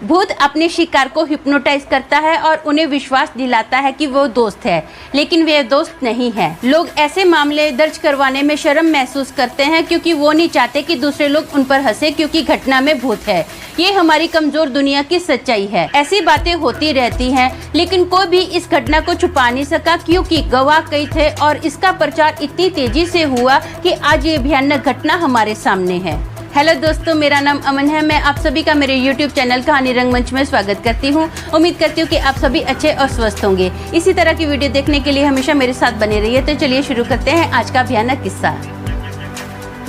भूत अपने शिकार को हिप्नोटाइज करता है और उन्हें विश्वास दिलाता है कि वो दोस्त है, लेकिन वे दोस्त नहीं है। लोग ऐसे मामले दर्ज करवाने में शर्म महसूस करते हैं क्योंकि वो नहीं चाहते कि दूसरे लोग उन पर हंसे क्योंकि घटना में भूत है। ये हमारी कमजोर दुनिया की सच्चाई है। ऐसी बातें होती रहती हैं, लेकिन कोई भी इस घटना को छुपा नहीं सका क्योंकि गवाह कई थे और इसका प्रचार इतनी तेजी से हुआ कि आज ये भयानक घटना हमारे सामने है। हेलो दोस्तों, मेरा नाम अमन है। मैं आप सभी का मेरे YouTube चैनल कहानी रंगमंच में स्वागत करती हूँ। उम्मीद करती हूँ कि आप सभी अच्छे और स्वस्थ होंगे। इसी तरह की वीडियो देखने के लिए हमेशा मेरे साथ बने रहिए। तो चलिए शुरू करते हैं आज का भयानक किस्सा।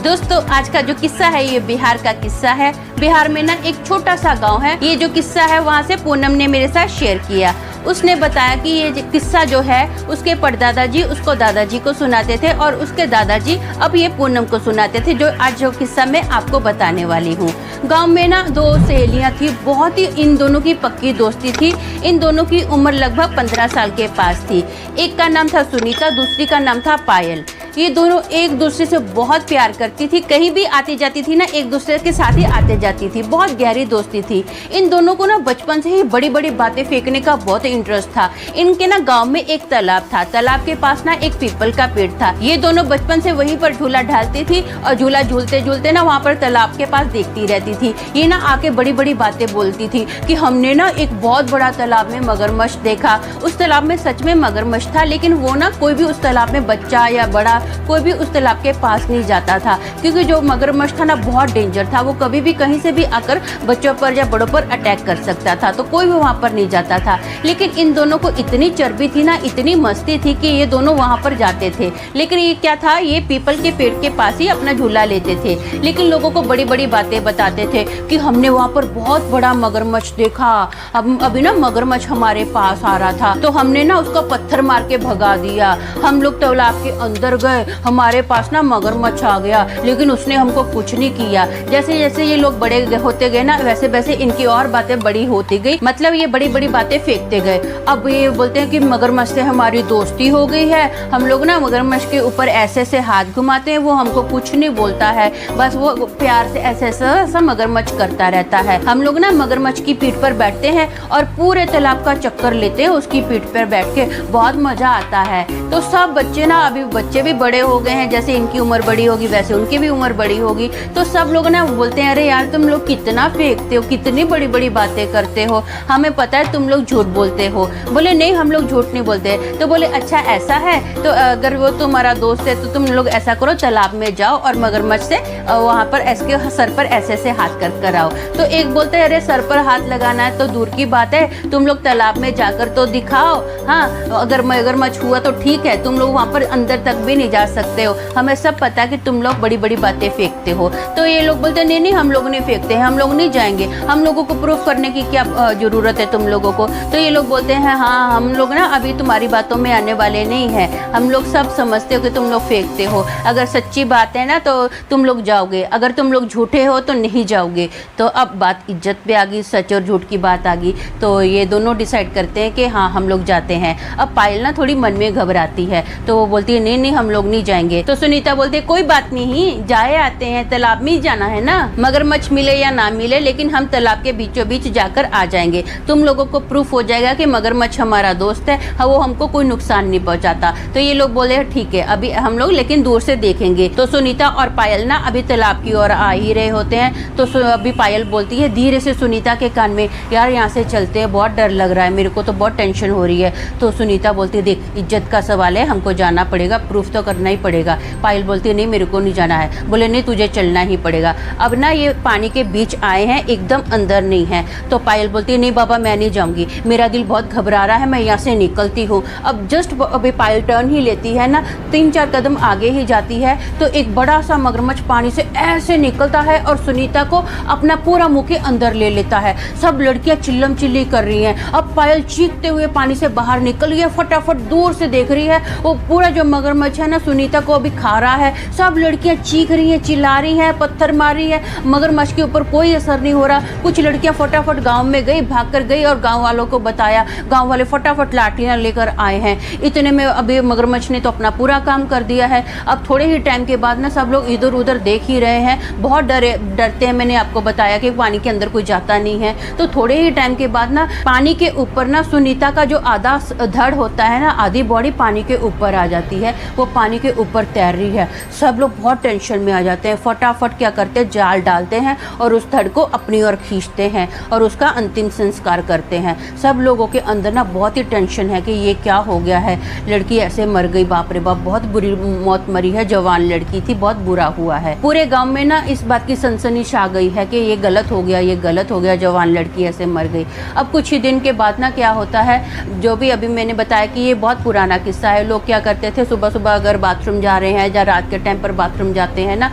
दोस्तों, आज का जो किस्सा है ये बिहार का किस्सा है। बिहार में ना एक छोटा सा गांव है। ये जो किस्सा है वहाँ से पूनम ने मेरे साथ शेयर किया। उसने बताया कि ये किस्सा जो है उसके परदादा जी उसको दादाजी को सुनाते थे और उसके दादाजी अब ये पूनम को सुनाते थे, जो आज जो किस्सा मैं आपको बताने वाली हूँ। गांव में ना दो सहेलियाँ थी, बहुत ही इन दोनों की पक्की दोस्ती थी। इन दोनों की उम्र लगभग 15 साल के पास थी। एक का नाम था सुनीता, दूसरी का नाम था पायल। ये दोनों एक दूसरे से बहुत प्यार करती थी। कहीं भी आती जाती थी ना एक दूसरे के साथ ही आते जाती थी। बहुत गहरी दोस्ती थी। इन दोनों को ना बचपन से ही बड़ी बड़ी बातें फेंकने का बहुत इंटरेस्ट था। इनके ना गांव में एक तालाब था। तालाब के पास ना एक पीपल का पेड़ था। ये दोनों बचपन से वहीं पर झूला ढालती थी और झूला झूलते झूलते ना वहाँ पर तालाब के पास देखती रहती थी। ये ना आके बड़ी बड़ी बातें बोलती थी कि हमने ना एक बहुत बड़ा तालाब में मगरमच्छ देखा। उस तालाब में सच में मगरमच्छ था, लेकिन वो ना कोई भी उस तालाब में बच्चा या बड़ा कोई भी उस तालाब के पास नहीं जाता था, क्योंकि जो मगरमच्छ था ना बहुत डेंजर था। वो कभी भी कहीं से भी आकर बच्चों पर या बड़ों पर अटैक कर सकता था, तो कोई भी वहाँ पर नहीं जाता था। लेकिन इन दोनों को इतनी चर्बी थी ना, इतनी मस्ती थी कि ये दोनों वहाँ पर जाते थे। लेकिन ये क्या था, ये पीपल के पेड़ के पास ही अपना झूला लेते थे, लेकिन लोगों को बड़ी बड़ी बातें बताते थे कि हमने वहाँ पर बहुत बड़ा मगरमच्छ देखा। अब अभी ना मगरमच्छ हमारे पास आ रहा था तो हमने ना उसको पत्थर मार के भगा दिया। हम लोग तालाब के अंदर गए, हमारे पास ना मगरमच्छ आ गया, लेकिन उसने हमको कुछ नहीं किया। जैसे जैसे ये लोग बड़े होते गए ना, वैसे वैसे इनकी और बातें बड़ी होती गई। मतलब ये बड़ी बड़ी बातें फेंकते गए। अब ये बोलते हैं कि मगरमच्छ से हमारी दोस्ती हो गई है। हम लोग ना मगरमच्छ के ऊपर ऐसे से हाथ घुमाते हैं, वो हमको कुछ नहीं बोलता है, बस वो प्यार से ऐसे ऐसा मगरमच्छ करता रहता है। हम लोग ना मगरमच्छ की पीठ पर बैठते हैं और पूरे तालाब का चक्कर लेते हैं। उसकी पीठ पर बैठ के बहुत मजा आता है। तो सब बच्चे ना, अभी बच्चे भी बड़े हो गए हैं, जैसे इनकी उम्र बड़ी होगी वैसे उनकी भी उम्र बड़ी होगी। तो सब लोग ना बोलते हैं, अरे यार तुम लोग कितना फेंकते हो, कितनी बड़ी बड़ी बातें करते हो, हमें पता है तुम लोग झूठ बोलते हो। बोले नहीं, हम लोग झूठ नहीं बोलते। तो बोले अच्छा ऐसा है, तो अगर वो तुम्हारा दोस्त है तो तुम लोग ऐसा करो, तालाब में जाओ और मगरमच्छ से वहाँ पर इसके सर पर ऐसे से हाथ कर आओ। तो एक बोलते है, अरे सर पर हाथ लगाना है तो दूर की बात है, तुम लोग तालाब में जाकर तो दिखाओ। हाँ, अगर मगरमच्छ हुआ तो ठीक है, तुम लोग वहाँ पर अंदर तक भी नहीं जा सकते हो, हमें सब पता है कि तुम लोग बड़ी बड़ी बातें फेंकते हो। तो ये लोग बोलते नहीं नहीं, हम लोग नहीं फेंकते हैं, हम लोग नहीं जाएंगे, हम लोगों को प्रूफ करने की क्या जरूरत है तुम लोगों को। तो ये लोग बोलते हैं हाँ, हम लोग ना अभी तुम्हारी बातों में आने वाले नहीं हैं, हम लोग सब समझते हो कि तुम लोग फेंकते हो। अगर सच्ची बात है ना तो तुम लोग जाओगे, अगर तुम लोग झूठे हो तो नहीं जाओगे। तो अब बात इज्जत पे आ गई, सच और झूठ की बात आ गई। तो ये दोनों डिसाइड करते हैं कि हाँ हम लोग जाते हैं। अब पायल ना थोड़ी मन में घबराती है, तो वो बोलती है नहीं नहीं हम लोग नहीं जाएंगे। तो सुनीता बोलती है कोई बात नहीं, जाए आते हैं, तालाब में ही जाना है ना, मगरमच्छ मिले या ना मिले, लेकिन हम तालाब के बीचों बीच जाकर आ जाएंगे। तुम लोगों को प्रूफ हो जाएगा कि मगरमच्छ हमारा दोस्त है, वो हमको कोई नुकसान नहीं पहुंचाता। तो ये लोग बोले ठीक है, अभी हम लोग लेकिन दूर से देखेंगे। तो सुनीता और पायल ना अभी तालाब की ओर आ ही रहे होते हैं। तो अभी पायल बोलती है धीरे से सुनीता के कान में, यार यहाँ से चलते हैं, बहुत डर लग रहा है, मेरे को तो बहुत टेंशन हो रही है। तो सुनीता बोलती है देख इज्जत का सवाल है, हमको जाना पड़ेगा, प्रूफ तो करना ही पड़ेगा। पायल बोलती है नहीं मेरे को नहीं जाना है। बोले नहीं तुझे चलना ही पड़ेगा। अब ना ये पानी के बीच आए हैं, एकदम अंदर नहीं है। तो पायल बोलती है नहीं बाबा मैं नहीं जाऊंगी, मेरा दिल बहुत घबरा रहा है, मैं यहाँ से निकलती हूँ। अब जस्ट अभी पायल टर्न ही लेती है ना, 3-4 कदम आगे ही जाती है तो एक बड़ा सा मगरमच्छ पानी से ऐसे निकलता है और सुनीता को अपना पूरा मुंह के अंदर ले लेता है। सब लड़कियां चिल्लम चिल्ली कर रही हैं। अब पायल चीखते हुए पानी से बाहर निकल गई है, फटाफट दूर से देख रही है, वो पूरा जो मगरमच्छ है ना ना सुनीता को अभी खा रहा है। सब लड़कियां चीख रही हैं, चिल्ला रही हैं, पत्थर मार रही है, मगरमच्छ के ऊपर कोई असर नहीं हो रहा। कुछ लड़कियां फटाफट गाँव में गई, भाग कर गई और गाँव वालों को बताया। गाँव वाले फटाफट लाठियाँ लेकर आए हैं। इतने में अभी मगरमच्छ ने तो अपना पूरा काम कर दिया है। अब थोड़े ही टाइम के बाद ना सब लोग इधर उधर देख ही रहे हैं, बहुत डरते हैं। मैंने आपको बताया कि पानी के अंदर कोई जाता नहीं है। तो थोड़े ही टाइम के बाद ना पानी के ऊपर ना सुनीता का जो आधा धड़ होता है ना, आधी बॉडी पानी के ऊपर आ जाती है। वो पानी के ऊपर तैर रही है। सब लोग बहुत टेंशन में आ जाते हैं। फटाफट क्या करते हैं, जाल डालते हैं और उस धड़ को अपनी ओर खींचते हैं और उसका अंतिम संस्कार करते हैं। सब लोगों के अंदर ना बहुत ही टेंशन है कि ये क्या हो गया है, लड़की ऐसे मर गई, बाप रे बाप, बहुत बुरी मौत मरी है, जवान लड़की थी, बहुत बुरा हुआ है। पूरे गांव में ना इस बात की सनसनी छा गई है कि ये गलत हो गया, ये गलत हो गया, जवान लड़की ऐसे मर गई। अब कुछ ही दिन के बाद ना क्या होता है, जो भी अभी मैंने बताया कि ये बहुत पुराना किस्सा है। लोग क्या करते थे, सुबह सुबह अगर बाथरूम जा रहे हैं या रात के टाइम पर बाथरूम जाते हैं ना,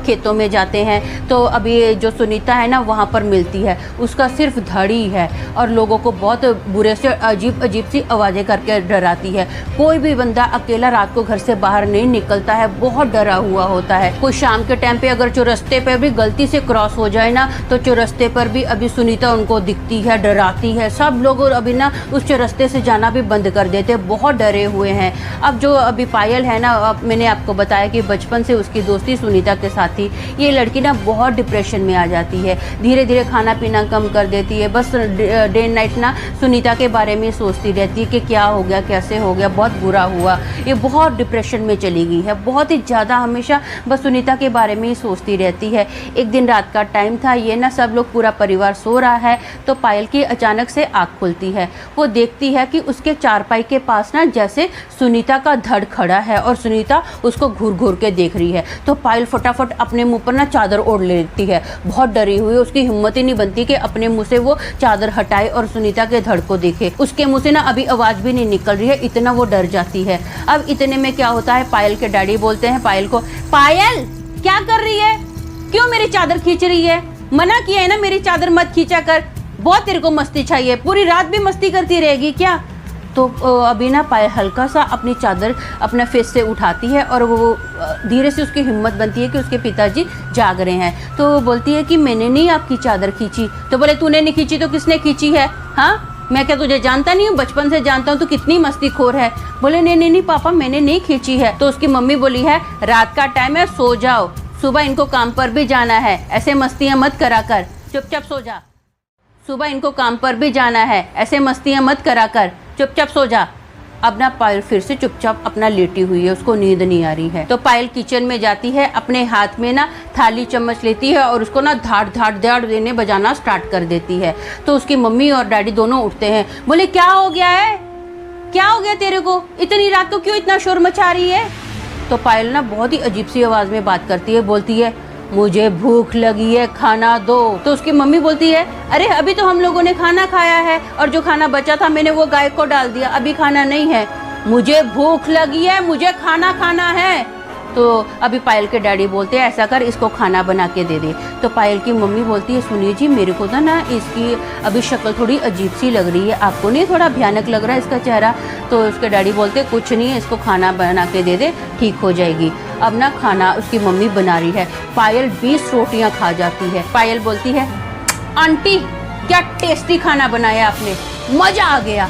खेतों में जाते हैं, तो अभी जो सुनीता है ना वहाँ पर मिलती है। उसका सिर्फ धड़ ही है और लोगों को बहुत बुरे से अजीब अजीब सी आवाज़ें करके डराती है। कोई भी बंदा अकेला रात को घर से बाहर नहीं निकलता है, बहुत डरा हुआ होता है। कोई शाम के टाइम पे अगर चौरस्ते पे भी गलती से क्रॉस हो जाए ना, तो चौरस्ते पर भी अभी सुनीता उनको दिखती है, डराती है। सब लोग अभी ना उस चौरस्ते से जाना भी बंद कर देते, बहुत डरे हुए हैं। अब जो अभी पायल है ना, अब मैंने आपको बताया कि बचपन से उसकी दोस्ती सुनीता के साथ थी। ये लड़की ना बहुत डिप्रेशन में आ जाती है, धीरे धीरे खाना पीना कम कर देती है, बस डे नाइट ना सुनीता के बारे में सोचती रहती है कि क्या हो गया, कैसे हो गया, बहुत बुरा हुआ। ये बहुत डिप्रेशन में चली गई है, बहुत ही ज़्यादा, हमेशा बस सुनीता के बारे में ही सोचती रहती है। एक दिन रात का टाइम था, ये ना सब लोग पूरा परिवार सो रहा है, तो पायल की अचानक से आँख खुलती है। वो देखती है कि उसके चारपाई के पास ना जैसे सुनीता का धड़ खड़ा है और सुनीता उसको घूर घूर के देख रही है। तो पायल फटाफट अपने मुंह पर ना चादर ओढ़ लेती है, बहुत डरी हुई। उसकी हिम्मत ही नहीं बनती कि अपने मुंह से वो चादर हटाए और सुनीता के धड़ को देखे। उसके मुंह से ना अभी आवाज़ भी नहीं निकल रही है, इतना वो डर जाती है। अब इतने में क्या होता है, पायल के डैडी बोलते हैं पायल को, पायल क्या कर रही है, क्यों मेरी चादर खींच रही है, मना किया है ना मेरी चादर मत खींचा कर, बहुत तेरे को मस्ती चाहिए, पूरी रात भी मस्ती करती रहेगी क्या। तो अभी ना पायल हल्का सा अपनी चादर अपने फेस से उठाती है और वो धीरे से उसकी हिम्मत बनती है कि उसके पिताजी जाग रहे हैं। तो वो बोलती है कि मैंने नहीं आपकी चादर खींची। तो बोले तूने नहीं खींची तो किसने खींची है, हाँ मैं क्या तुझे जानता नहीं हूँ, बचपन से जानता हूँ, तू कितनी मस्तीखोर है। बोले नहीं नहीं नहीं पापा मैंने नहीं खींची है। तो उसकी मम्मी बोली है रात का टाइम है, सो जाओ, सुबह इनको काम पर भी जाना है, ऐसे मस्तियाँ मत करा कर, चुपचाप सो जा। सुबह इनको काम पर भी जाना है, ऐसे मस्तियाँ मत करा कर, चुपचाप सो जा। अब ना पायल फिर से चुपचाप अपना लेटी हुई है, उसको नींद नहीं आ रही है। तो पायल किचन में जाती है, अपने हाथ में ना थाली चम्मच लेती है और उसको ना धाड़ धाड़ धाड़ देने बजाना स्टार्ट कर देती है। तो उसकी मम्मी और डैडी दोनों उठते हैं, बोले क्या हो गया है, क्या हो गया तेरे को, इतनी रात को क्यों इतना शोर मचा रही है। तो पायल ना बहुत ही अजीब सी आवाज़ में बात करती है, बोलती है मुझे भूख लगी है, खाना दो। तो उसकी मम्मी बोलती है अरे अभी तो हम लोगों ने खाना खाया है और जो खाना बचा था मैंने वो गाय को डाल दिया, अभी खाना नहीं है, मुझे भूख लगी है, मुझे खाना खाना है। तो अभी पायल के डैडी बोलते हैं ऐसा कर इसको खाना बना के दे दे। तो पायल की मम्मी बोलती है सुनिए जी मेरे को तो ना इसकी अभी शक्ल थोड़ी अजीब सी लग रही है, आपको नहीं थोड़ा भयानक लग रहा है इसका चेहरा। तो उसके डैडी बोलते कुछ नहीं है, इसको खाना बना के दे दे, ठीक हो जाएगी। अब ना खाना उसकी मम्मी बना रही है, पायल 20 रोटियां खा जाती है। पायल बोलती है आंटी क्या टेस्टी खाना बनाया आपने, मजा आ गया।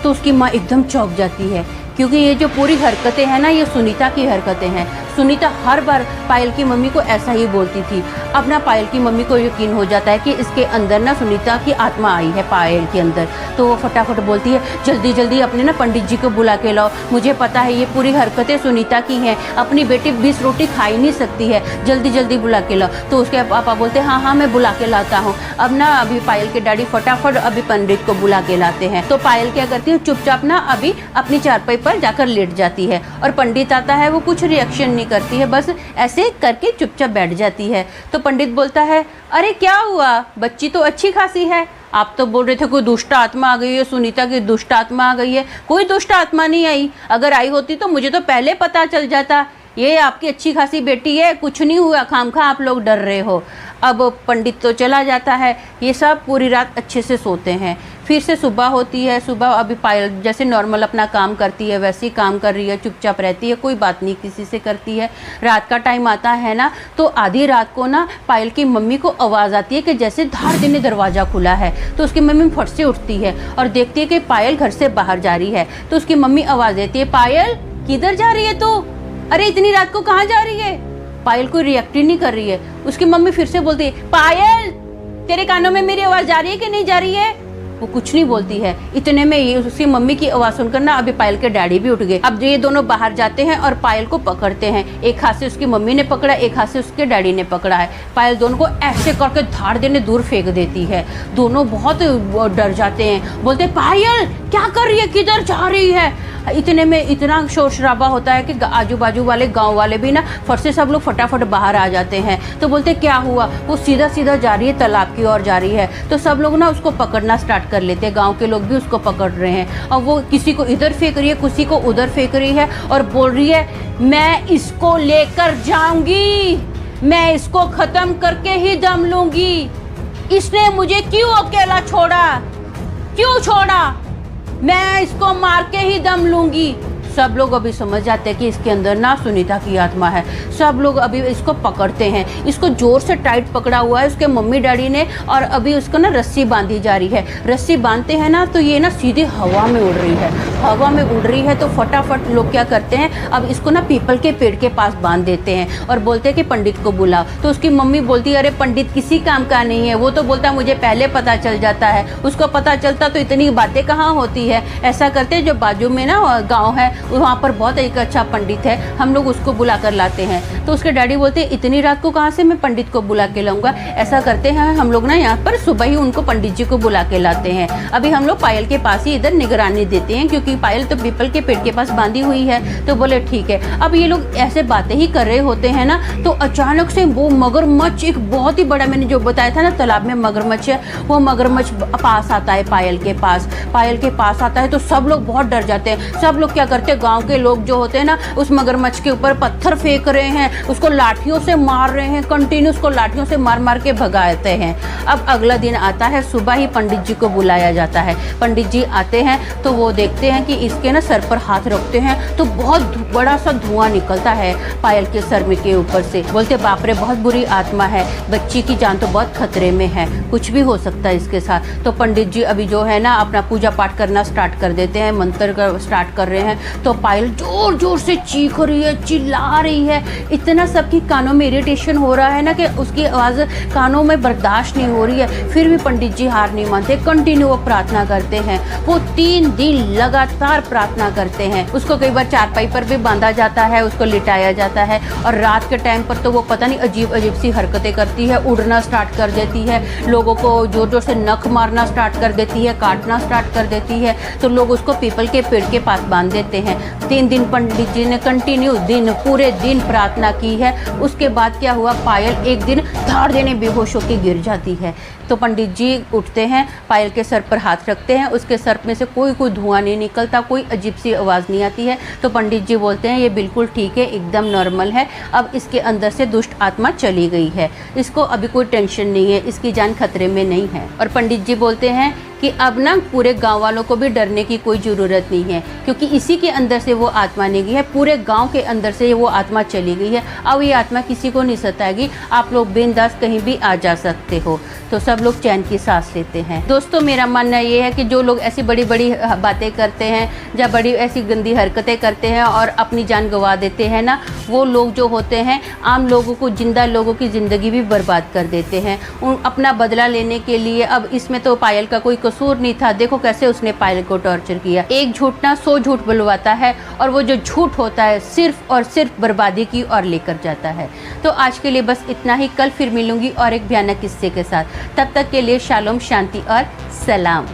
तो उसकी माँ एकदम चौंक जाती है क्योंकि ये जो पूरी हरकतें हैं ना ये सुनीता की हरकतें हैं। सुनीता हर बार पायल की मम्मी को ऐसा ही बोलती थी। अब ना पायल की मम्मी को यकीन हो जाता है कि इसके अंदर ना सुनीता की आत्मा आई है पायल के अंदर। तो वो फटाफट बोलती है जल्दी जल्दी अपने ना पंडित जी को बुला के लाओ, मुझे पता है ये पूरी हरकतें सुनीता की हैं, अपनी बेटी 20 रोटी खा ही नहीं सकती है, जल्दी जल्दी बुला के लाओ। तो उसके पापा बोलते हैं हाँ हाँ मैं बुला के लाता हूँ। अब ना अभी पायल के डैडी फटाफट अभी पंडित को बुला के लाते हैं। तो पायल क्या करती है चुपचाप ना अभी अपनी चारपाई पर जाकर लेट जाती है और पंडित आता है, वो कुछ रिएक्शन नहीं करती है, बस ऐसे करके चुपचाप बैठ जाती है। तो पंडित बोलता है अरे क्या हुआ, बच्ची तो अच्छी खासी है, आप तो बोल रहे थे कोई दुष्ट आत्मा आ गई है, सुनीता की दुष्ट आत्मा आ गई है, कोई दुष्ट आत्मा नहीं आई, अगर आई होती तो मुझे तो पहले पता चल जाता, ये आपकी अच्छी खासी बेटी है, कुछ नहीं हुआ, खामखा आप लोग डर रहे हो। अब पंडित तो चला जाता है, ये सब पूरी रात अच्छे से सोते हैं। फिर से सुबह होती है, सुबह अभी पायल जैसे नॉर्मल अपना काम करती है वैसे ही काम कर रही है, चुपचाप रहती है, कोई बात नहीं किसी से करती है। रात का टाइम आता है ना, तो आधी रात को ना पायल की मम्मी को आवाज़ आती है कि जैसे धाड़ देने दरवाज़ा खुला है। तो उसकी मम्मी फट से उठती है और देखती है कि पायल घर से बाहर जा रही है। तो उसकी मम्मी आवाज़ देती है, पायल किधर जा रही है तू? अरे इतनी रात को कहाँ जा रही है? पायल कोई रिएक्ट ही नहीं कर रही है। उसकी मम्मी फिर से बोलती है, पायल तेरे कानों में मेरी आवाज़ जा रही है कि नहीं जा रही है? वो कुछ नहीं बोलती है। इतने में ये उसकी मम्मी की आवाज़ सुनकर ना अभी पायल के डैडी भी उठ गए। अब ये दोनों बाहर जाते हैं और पायल को पकड़ते हैं। एक हाथ से उसकी मम्मी ने पकड़ा, एक हाथ से उसके डैडी ने पकड़ा है। पायल दोनों को ऐसे करके धाड़ देने दूर फेंक देती है। दोनों बहुत डर जाते हैं, बोलते पायल क्या कर रही है, किधर जा रही है? इतने में इतना शोर शराबा होता है कि आजू बाजू वाले गांव वाले भी ना फट से सब लोग फटाफट बाहर आ जाते हैं। तो बोलते क्या हुआ? वो सीधा सीधा जा रही है, तालाब की ओर जा रही है। तो सब लोग ना उसको पकड़ना स्टार्ट कर लेते हैं, गांव के लोग भी उसको पकड़ रहे हैं। और वो किसी को इधर फेंक रही है, किसी को उधर फेंक रही है और बोल रही है, मैं इसको लेकर जाऊंगी, मैं इसको खत्म करके ही दम लूंगी। इसने मुझे क्यों अकेला छोड़ा, क्यों छोड़ा? मैं इसको मार के ही दम लूंगी। सब लोग अभी समझ जाते हैं कि इसके अंदर ना सुनीता की आत्मा है। सब लोग अभी इसको पकड़ते हैं। इसको जोर से टाइट पकड़ा हुआ है उसके मम्मी डैडी ने और अभी उसको ना रस्सी बांधी जा रही है। रस्सी बांधते हैं ना तो ये ना सीधी हवा में उड़ रही है। हवा में उड़ रही है तो फटाफट लोग क्या करते हैं, अब इसको ना पीपल के पेड़ के पास बांध देते हैं और बोलते हैं कि पंडित को बुलाओ। तो उसकी मम्मी बोलती है, अरे पंडित किसी काम का नहीं है, वो तो बोलता है मुझे पहले पता चल जाता है। उसको पता चलता तो इतनी बातें कहाँ होती है। ऐसा करते हैं, जो बाजू में ना गाँव है वहाँ पर बहुत एक अच्छा पंडित है, हम लोग उसको बुला कर लाते हैं। तो उसके डैडी बोलते हैं, इतनी रात को कहाँ से मैं पंडित को बुला के लाऊंगा? ऐसा करते हैं हम लोग ना यहाँ पर सुबह ही उनको पंडित जी को बुला के लाते हैं। अभी हम लोग पायल के पास ही इधर निगरानी देते हैं क्योंकि पायल तो पीपल के पेड़ के पास बांधी हुई है। तो बोले ठीक है। अब ये लोग ऐसे बातें ही कर रहे होते हैं ना, तो अचानक से वो मगरमच्छ, एक बहुत ही बड़ा, मैंने जो बताया था ना तालाब में मगरमच्छ है, वो मगरमच्छ पास आता है पायल के पास। पायल के पास आता है तो सब लोग बहुत डर जाते हैं। सब लोग क्या करते हैं, गाँव के लोग जो होते हैं ना उस मगरमच्छ के ऊपर पत्थर फेंक रहे हैं, उसको लाठियों से मार रहे हैं, कंटिन्यू उसको लाठियों से मार मार के भगाते हैं। अब अगला दिन आता है, सुबह ही पंडित जी को बुलाया जाता है। पंडित जी आते हैं तो वो देखते हैं कि इसके ना सर पर हाथ रखते हैं तो बहुत बड़ा सा धुआं निकलता है पायल के सर में के ऊपर से। बोलते बाप रे, बहुत बुरी आत्मा है, बच्ची की जान तो बहुत खतरे में है, कुछ भी हो सकता है इसके साथ। तो पंडित जी अभी जो है ना अपना पूजा पाठ करना स्टार्ट कर देते हैं, मंत्र स्टार्ट कर रहे हैं। तो पायल जोर जोर से चीख रही है, चिल्ला रही है। इतना सबकी कानों में इरिटेशन हो रहा है ना कि उसकी आवाज़ कानों में बर्दाश्त नहीं हो रही है। फिर भी पंडित जी हार नहीं मानते, कंटिन्यू वो प्रार्थना करते हैं। वो 3 दिन लगातार प्रार्थना करते हैं। उसको कई बार चारपाई पर भी बांधा जाता है, उसको लिटाया जाता है और रात के टाइम पर तो वो पता नहीं अजीब अजीब सी हरकतें करती है, उड़ना स्टार्ट कर देती है, लोगों को जोर जोर से नख मारना स्टार्ट कर देती है, काटना स्टार्ट कर देती है। तो लोग उसको पीपल के पेड़ के पास बांध देते हैं। 3 दिन पंडित जी ने कंटिन्यू पूरे दिन प्रार्थना की है। उसके बाद क्या हुआ, पायल एक दिन धाड़ देने बेहोश होकर गिर जाती है। तो पंडित जी उठते हैं, पायल के सर पर हाथ रखते हैं, उसके सर में से कोई धुआं नहीं निकलता, कोई अजीब सी आवाज़ नहीं आती है। तो पंडित जी बोलते हैं ये बिल्कुल ठीक है, एकदम नॉर्मल है, अब इसके अंदर से दुष्ट आत्मा चली गई है, इसको अभी कोई टेंशन नहीं है, इसकी जान खतरे में नहीं है। और पंडित जी बोलते हैं कि अब ना पूरे गांव वालों को भी डरने की कोई ज़रूरत नहीं है क्योंकि इसी के अंदर से वो आत्मा नहीं गई है, पूरे गांव के अंदर से वो आत्मा चली गई है। अब ये आत्मा किसी को नहीं सताएगी, आप लोग बिंदास कहीं भी आ जा सकते हो। तो सब लोग चैन की सांस लेते हैं। दोस्तों मेरा मानना ये है कि जो लोग ऐसी बड़ी बड़ी बातें करते हैं या बड़ी ऐसी गंदी हरकतें करते हैं और अपनी जान गंवा देते हैं ना, वो लोग जो होते हैं आम लोगों को, जिंदा लोगों की ज़िंदगी भी बर्बाद कर देते हैं अपना बदला लेने के लिए। अब इसमें तो पायल का कोई कसूर नहीं था, देखो कैसे उसने पायल को टॉर्चर किया। एक झूठ ना 100 झूठ बुलवाता है और वो जो झूठ होता है सिर्फ और सिर्फ बर्बादी की ओर लेकर जाता है। तो आज के लिए बस इतना ही, कल फिर मिलूंगी और एक भयानक किस्से के साथ। तब तक के लिए शालोम, शांति और सलाम।